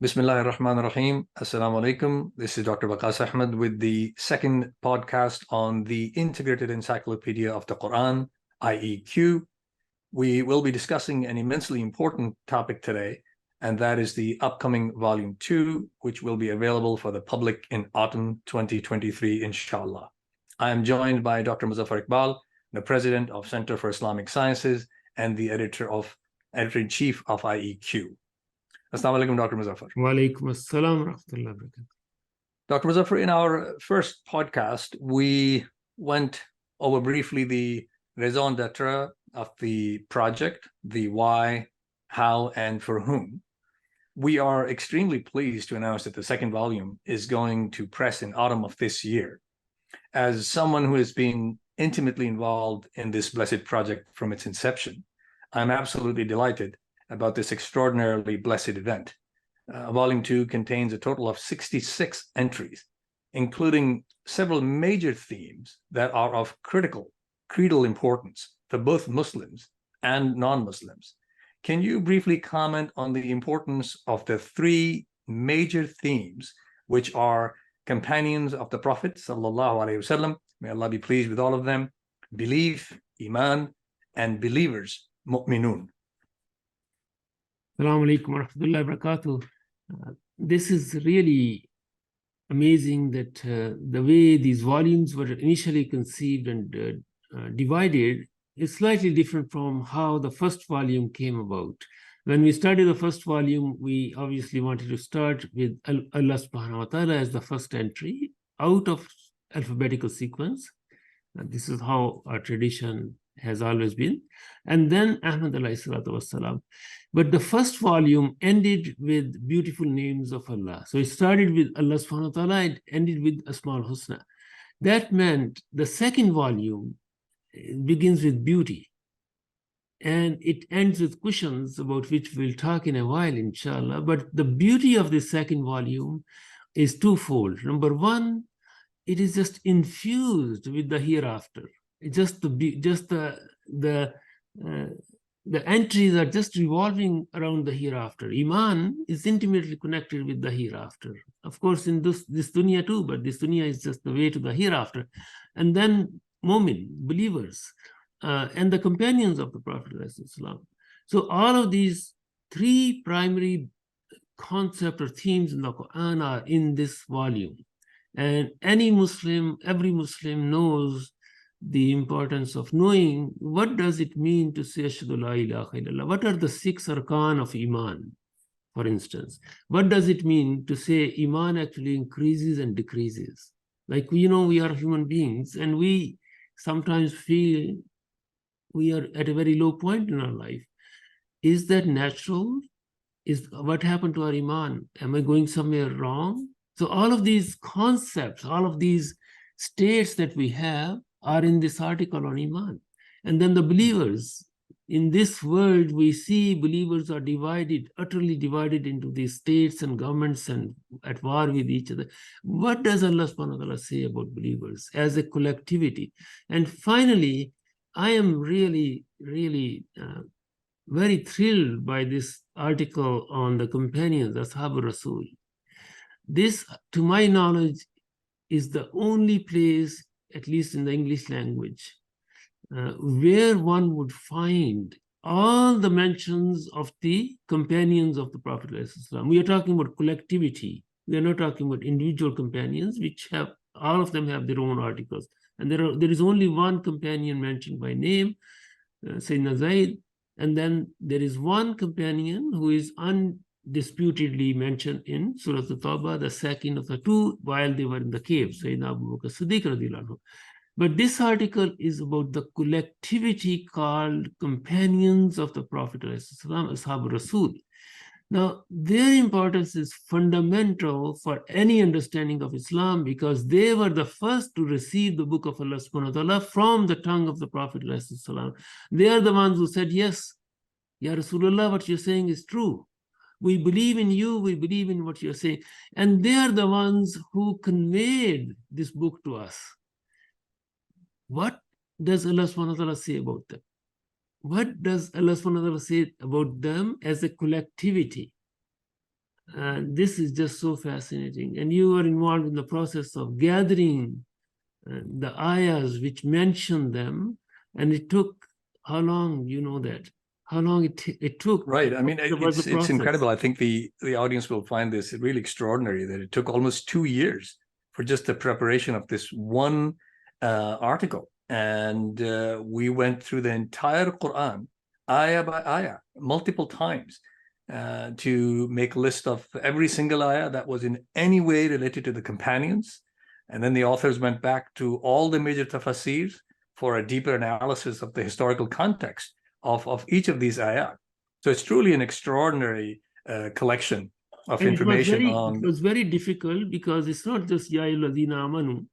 Bismillah ar-Rahman ar-Rahim. Assalamu alaikum. This is Dr. Waqas Ahmed with the second podcast on the Integrated Encyclopedia of the Qur'an, IEQ. We will be discussing an immensely important topic today, and that is the upcoming Volume 2, which will be available for the public in autumn 2023, inshallah. I am joined by Dr. Muzaffar Iqbal, the President of Center for Islamic Sciences and the Editor-in-Chief of IEQ. Assalamu alaikum, Dr. Muzaffar. Wa alaikum assalam wa rahmatullahi wa barakatuh. Dr. Muzaffar, in our first podcast, we went over briefly the raison d'etre of the project, the why, how, and for whom. We are extremely pleased to announce that the second volume is going to press in autumn of this year. As someone who has been intimately involved in this blessed project from its inception, I'm absolutely delighted about this extraordinarily blessed event. Volume 2 contains a total of 66 entries, including several major themes that are of creedal importance for both Muslims and non-Muslims. Can you briefly comment on the importance of the three major themes, which are companions of the Prophet, sallallahu alaihi wasallam, may Allah be pleased with all of them, belief, iman, and believers, mu'minun? Assalamu alaikum wa rahmatullahi wa barakatuh. This is really amazing that the way these volumes were initially conceived and divided is slightly different from how the first volume came about. When we started the first volume, we obviously wanted to start with Allah subhanahu wa ta'ala as the first entry out of alphabetical sequence. And this is how our tradition has always been. And then Ahmad alayhi salatu wassalam. But the first volume ended with beautiful names of Allah. So it started with Allah subhanahu wa ta'ala and ended with Asmaul Husna. That meant the second volume begins with beauty. And it ends with questions about which we'll talk in a while, inshallah. But the beauty of the second volume is twofold. Number one, it is just infused with the hereafter. It's just the entries are just revolving around the hereafter. Iman is intimately connected with the hereafter. Of course, in this dunya too, but this dunya is just the way to the hereafter. And then mu'min, believers, and the companions of the Prophet ﷺ. So all of these three primary concepts or themes in the Quran are in this volume. And any Muslim, every Muslim knows the importance of knowing what does it mean to say Ashhadu la ilaha illallah. What are the 6 arkan of Iman, for instance? What does it mean to say Iman actually increases and decreases? Like, we are human beings and we sometimes feel we are at a very low point in our life. Is that natural? Is what happened to our Iman? Am I going somewhere wrong? So all of these concepts, all of these states that we have are in this article on Iman. And then the believers, in this world, we see believers are divided, utterly divided into these states and governments and at war with each other. What does Allah subhanahu wa ta'ala say about believers as a collectivity? And finally, I am really, really very thrilled by this article on the companions, Ashab Rasul. This, to my knowledge, is the only place, at least in the English language, where one would find all the mentions of the companions of the Prophet ﷺ. We are talking about collectivity. We are not talking about individual companions, which have, all of them have their own articles. And there is only one companion mentioned by name, Sayyidina Zayd, and then there is one companion who is undisputedly mentioned in Surah At-Tawbah, the second of the two, while they were in the cave, Sayyidina Abu Bakr Siddiq radhiyallahu anhu. But this article is about the collectivity called companions of the Prophet ﷺ, Ashab Rasul. Now, their importance is fundamental for any understanding of Islam because they were the first to receive the book of Allah subhanahu wa ta'ala from the tongue of the Prophet ﷺ. They are the ones who said, yes, Ya Rasulullah, what you're saying is true. We believe in you, we believe in what you're saying. And they are the ones who conveyed this book to us. What does Allah subhanahu wa ta'ala say about them? What does Allah subhanahu wa ta'ala say about them as a collectivity? this is just so fascinating. And you were involved in the process of gathering the ayahs which mention them, and it took how long? You know that how long it took. Right. I mean, it's process? incredible. I think the audience will find this really extraordinary that it took almost 2 years for just the preparation of this one article, and we went through the entire Quran, ayah by ayah, multiple times, to make a list of every single ayah that was in any way related to the companions. And then the authors went back to all the major tafasirs for a deeper analysis of the historical context of each of these ayat. So it's truly an extraordinary collection of information. It was very difficult because it's not just Ya ayyuhalladhina amanu,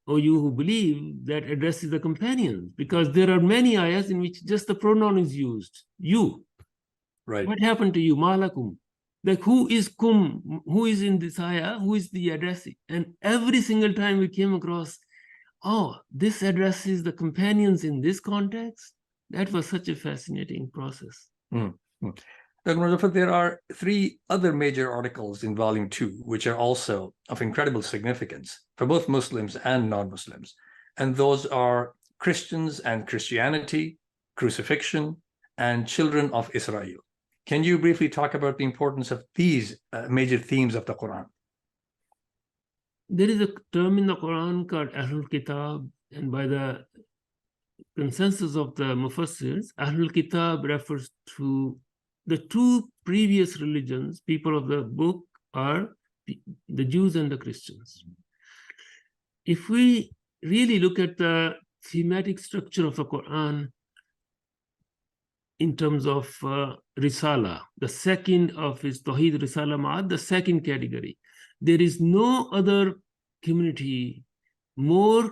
or you who believe, that addresses the companions, because there are many ayahs in which just the pronoun is used. You. Right. What happened to you? Malakum. Like, who is kum? Who is in this ayah? Who is the addressee? And every single time we came across, oh, this addresses the companions in this context. That was such a fascinating process. Dr. Muzaffar, there are 3 other major articles in Volume 2, which are also of incredible significance for both Muslims and non-Muslims. And those are Christians and Christianity, crucifixion, and children of Israel. Can you briefly talk about the importance of these major themes of the Quran? There is a term in the Quran called Ahlul Kitab, and by the consensus of the Mufassirs, Ahlul Kitab refers to the 2 previous religions. People of the book are the Jews and the Christians. If we really look at the thematic structure of the Quran in terms of Risala, the second of its Tawheed Risala Ma'ad, the second category, there is no other community more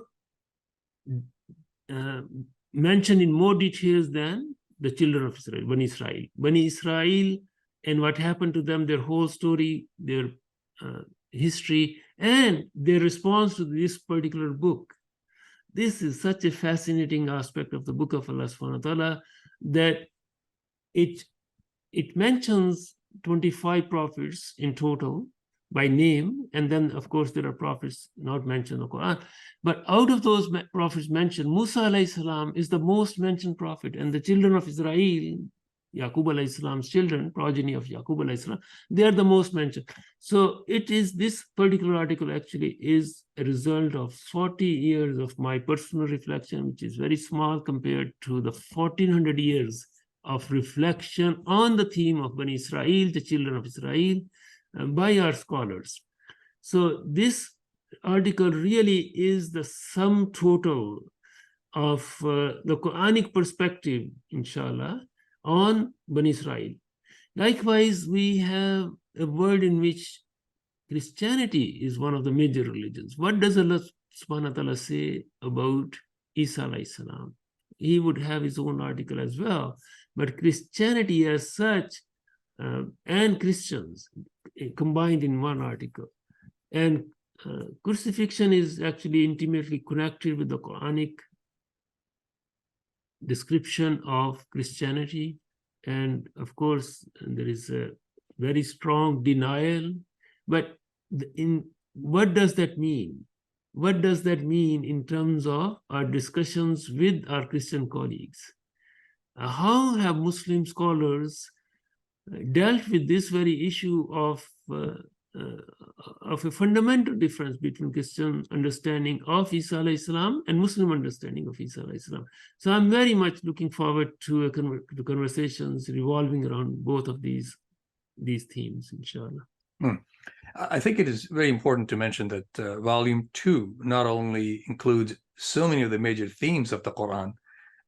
mentioned in more details than the children of Israel, Bani Israel. Bani Israel and what happened to them, their whole story, their history, and their response to this particular book. This is such a fascinating aspect of the book of Allah subhanahu wa ta'ala, that it mentions 25 prophets in total by name, and then of course there are prophets not mentioned in the Quran. But out of those prophets mentioned, Musa alayhi salam is the most mentioned prophet, and the children of Israel, Yaqub alayhi salam's children, progeny of Yaqub alayhi salam, they are the most mentioned. So it is, this particular article actually is a result of 40 years of my personal reflection, which is very small compared to the 1400 years of reflection on the theme of Bani Israel, the children of Israel, by our scholars. So this article really is the sum total of the Quranic perspective, inshallah, on Bani Israel. Likewise, we have a world in which Christianity is one of the major religions. What does Allah subhanahu wa ta'ala say about Isa alayhi salam? He would have his own article as well. But Christianity as such and Christians combined in one article. And crucifixion is actually intimately connected with the Quranic description of Christianity. And of course, there is a very strong denial. But what does that mean? What does that mean in terms of our discussions with our Christian colleagues? How have Muslim scholars dealt with this very issue of a fundamental difference between Christian understanding of Isa alayhi salam and Muslim understanding of Isa alayhi salam? So I'm very much looking forward to conversations revolving around both of these themes, inshallah. I think it is very important to mention that Volume 2 not only includes so many of the major themes of the Quran,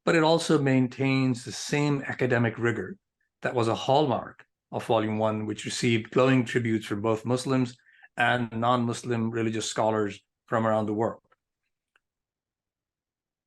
but it also maintains the same academic rigor that was a hallmark of Volume 1, which received glowing tributes from both Muslims and non-Muslim religious scholars from around the world.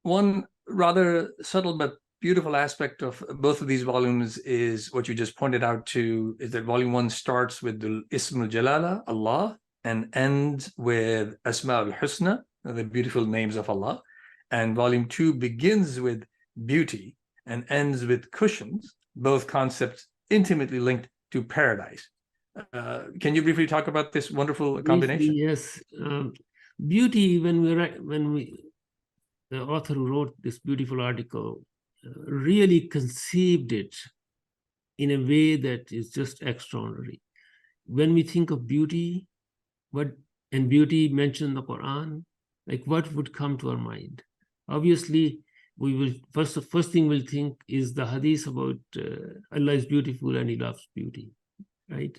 One rather subtle but beautiful aspect of both of these volumes is what you just pointed out to, is that Volume 1 starts with the Ism al-Jalala, Allah, and ends with Asma al-Husna, the beautiful names of Allah. And Volume 2 begins with beauty and ends with cushions, both concepts intimately linked to paradise. Can you briefly talk about this wonderful combination? Yes. Beauty, the author who wrote this beautiful article really conceived it in a way that is just extraordinary. When we think of beauty, and beauty mentioned in the Quran, like what would come to our mind? Obviously, we will first thing we'll think is the hadith about Allah is beautiful and He loves beauty, right?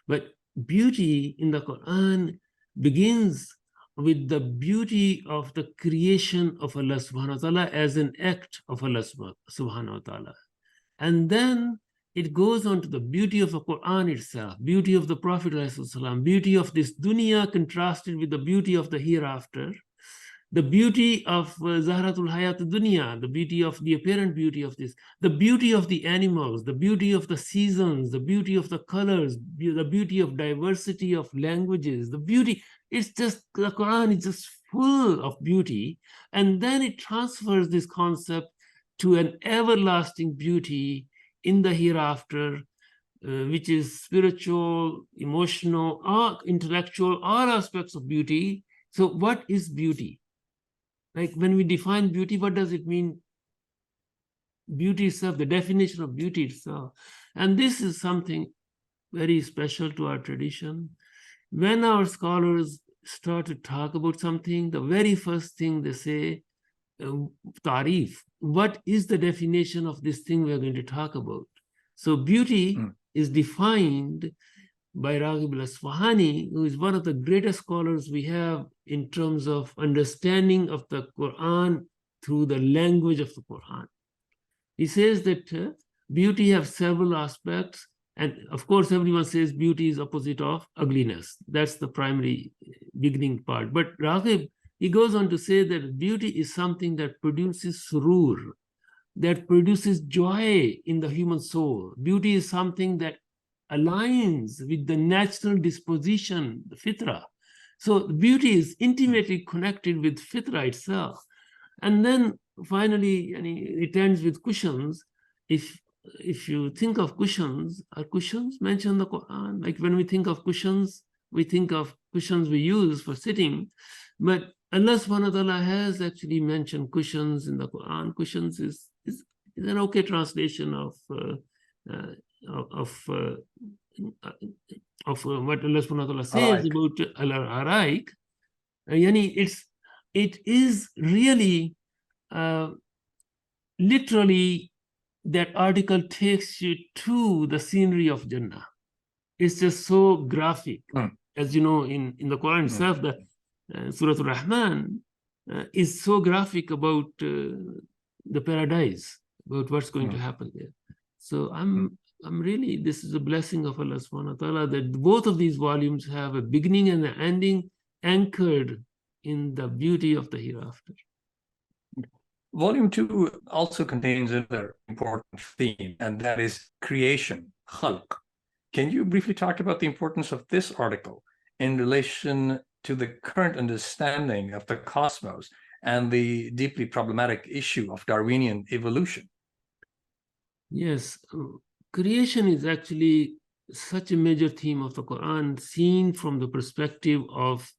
But beauty in the Quran begins with the beauty of the creation of Allah subhanahu wa ta'ala as an act of Allah subhanahu wa ta'ala. And then it goes on to the beauty of the Quran itself, beauty of the Prophet ﷺ, beauty of this dunya contrasted with the beauty of the hereafter, the beauty of Zahratul Hayat Dunya, the beauty of the apparent beauty of this, the beauty of the animals, the beauty of the seasons, the beauty of the colors, the beauty of diversity of languages, the beauty. It's just, the Quran is just full of beauty. And then it transfers this concept to an everlasting beauty in the hereafter, which is spiritual, emotional, or intellectual, all aspects of beauty. So what is beauty? Like when we define beauty, what does it mean? Beauty itself, the definition of beauty itself. And this is something very special to our tradition. When our scholars start to talk about something, the very first thing they say, tarif. What is the definition of this thing we're going to talk about? So beauty is defined by Raghib al-Asfahani, who is one of the greatest scholars we have in terms of understanding of the Quran through the language of the Quran. He says that beauty has several aspects, and of course everyone says beauty is opposite of ugliness. That's the primary beginning part. But Raghib, he goes on to say that beauty is something that produces surur, that produces joy in the human soul. Beauty is something that aligns with the natural disposition, the fitra. So beauty is intimately connected with fitra itself. And then finally, it ends with cushions. If you think of cushions, are cushions mentioned in the Quran? Like when we think of cushions, we think of cushions we use for sitting, but Allah subhanahu wa ta'ala has actually mentioned cushions in the Quran. Cushions is an okay translation of what Allah subhanahu wa ta'ala says about al-araik. It is really literally that article takes you to the scenery of Jannah. It's just so graphic. As you know, in the Quran itself, the Surah Al-Rahman is so graphic about the paradise, about what's going to happen there. So I'm really, this is a blessing of Allah subhanahu wa ta'ala that both of these volumes have a beginning and an ending anchored in the beauty of the hereafter. Volume 2 also contains another important theme, and that is creation, khalq. Can you briefly talk about the importance of this article in relation to the current understanding of the cosmos and the deeply problematic issue of Darwinian evolution? Yes, creation is actually such a major theme of the Quran, seen from the perspective of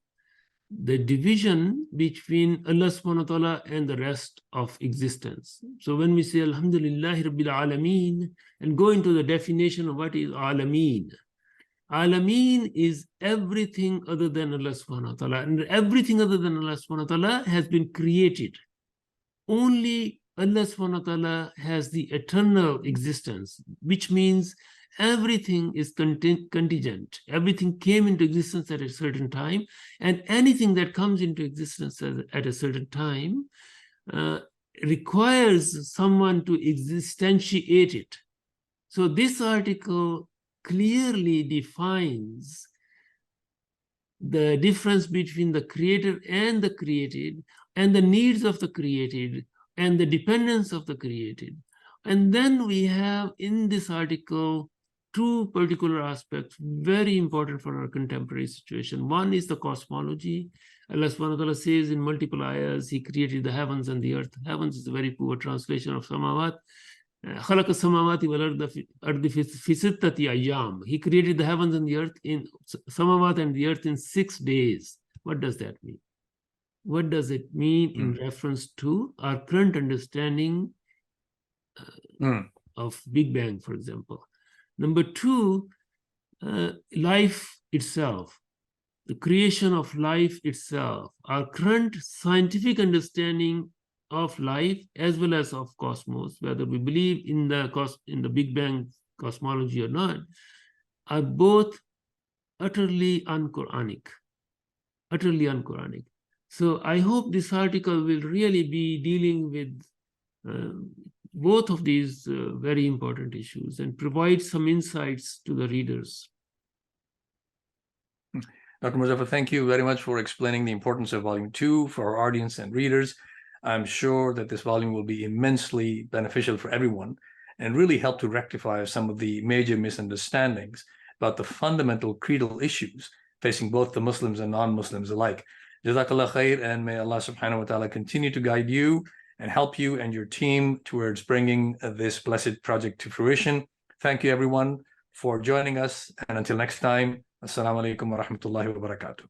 the division between Allah subhanahu wa ta'ala and the rest of existence. So when we say Alhamdulillahi Rabbil Alameen and go into the definition of what is Alameen, Alameen is everything other than Allah subhanahu wa ta'ala, and everything other than Allah subhanahu wa ta'ala has been created. Only Allah subhanahu wa ta'ala has the eternal existence, which means everything is contingent. Everything came into existence at a certain time, and anything that comes into existence at a certain time requires someone to existentiate it. So this article clearly defines the difference between the creator and the created, and the needs of the created, and the dependence of the created. And then we have in this article two particular aspects very important for our contemporary situation. One is the cosmology. Allah subhanahu wa ta'ala says in multiple ayahs, He created the heavens and the earth. Heavens is a very poor translation of samawat. خلق السماوات والأرض في ستة أيام. He created the heavens and the earth in samawat and the earth in 6 days. What does that mean? What does it mean in reference to our current understanding of Big Bang, for example? Number two, life itself, the creation of life itself, our current scientific understanding of life as well as of cosmos, whether we believe in the Big Bang cosmology or not, are both utterly un-Quranic. Utterly un-Quranic. So I hope this article will really be dealing with both of these very important issues and provide some insights to the readers. Dr. Muzaffar, thank you very much for explaining the importance of Volume 2 for our audience and readers. I'm sure that this volume will be immensely beneficial for everyone and really help to rectify some of the major misunderstandings about the fundamental creedal issues facing both the Muslims and non-Muslims alike. Jazakallah khair, and may Allah subhanahu wa ta'ala continue to guide you and help you and your team towards bringing this blessed project to fruition. Thank you, everyone, for joining us. And until next time, Assalamu alaikum wa rahmatullahi wa barakatuh.